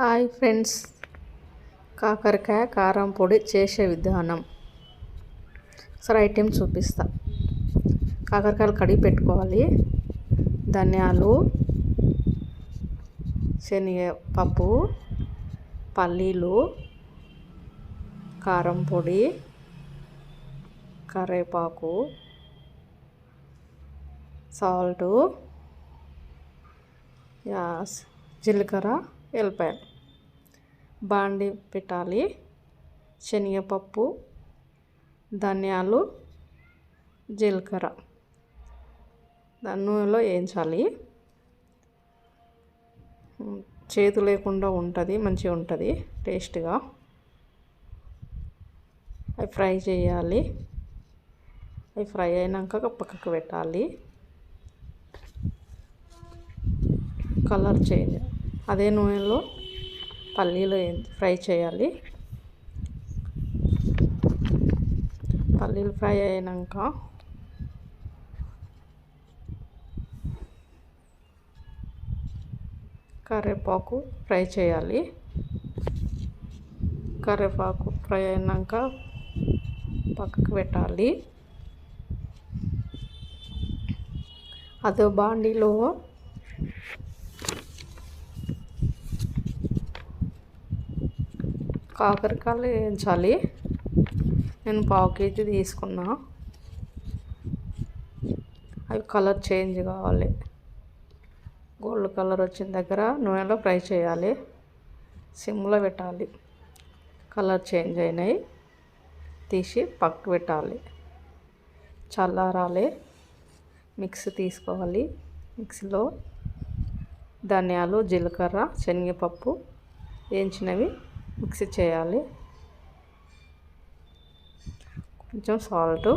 Hi friends, కాకరకాయ కారం పొడి చేసే విధానం. సరే ఐటెం చూపిస్తా. కాకరకాయలు కడిగి పెట్టుకోవాలి. ధనియాలు, శనగపప్పు, పల్లీలు, కారం పొడి, కరివేపాకు, సాల్టు, జీలకర్ర, ఎల్లిపాయలు. బాండి పెట్టాలి. శనగపప్పు, ధనియాలు, జీలకర్ర నూనెలో వేయించాలి. చేదు లేకుండా ఉంటుంది, మంచిగా ఉంటుంది టేస్ట్గా. అవి ఫ్రై చేయాలి. అవి ఫ్రై అయినాక పక్కకు పెట్టాలి. Colour change. అదే నూనెలో పల్లీలు ఫ్రై చేయాలి. పల్లీలు ఫ్రై అయినాక కరివేపాకు ఫ్రై చేయాలి. కరివేపాకు ఫ్రై అయినాక పక్కకు పెట్టాలి. అదే బాండీలో కాకరకాయలు వేయించాలి. నేను 1/2 kg తీసుకున్నా. అవి కలర్ చేంజ్ కావాలి. గోల్డ్ కలర్ వచ్చిన దగ్గర నూనెలో ఫ్రై చేయాలి. సిమ్లో పెట్టాలి. కలర్ చేంజ్ అయినాయి, తీసి పక్కకు పెట్టాలి. చల్లారాలి. మిక్సీ తీసుకోవాలి. మిక్సీలో ధనియాలు, జీలకర్ర, శనగపప్పు వేయించినవి మిక్సీ చేయాలి. కొంచెం సాల్ట్,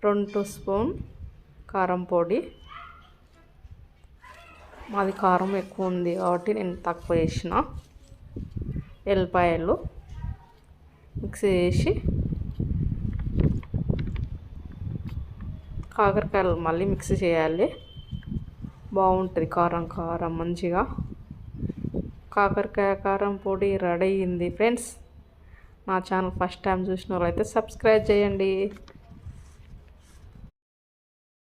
2 స్పూన్ కారం పొడి. మాది కారం ఎక్కువ ఉంది కాబట్టి నేను తక్కువ వేసిన. ఎల్లిపాయలు మిక్సీ చేసి కాకరకాయలు మళ్ళీ మిక్సీ చేయాలి. బాగుంటుంది కారం కారం మంచిగా. కాకరకాయ కారం పొడి రెడీ అయింది ఫ్రెండ్స్. నా ఛానల్ ఫస్ట్ టైం చూసిన వాళ్ళైతే సబ్స్క్రైబ్ చేయండి.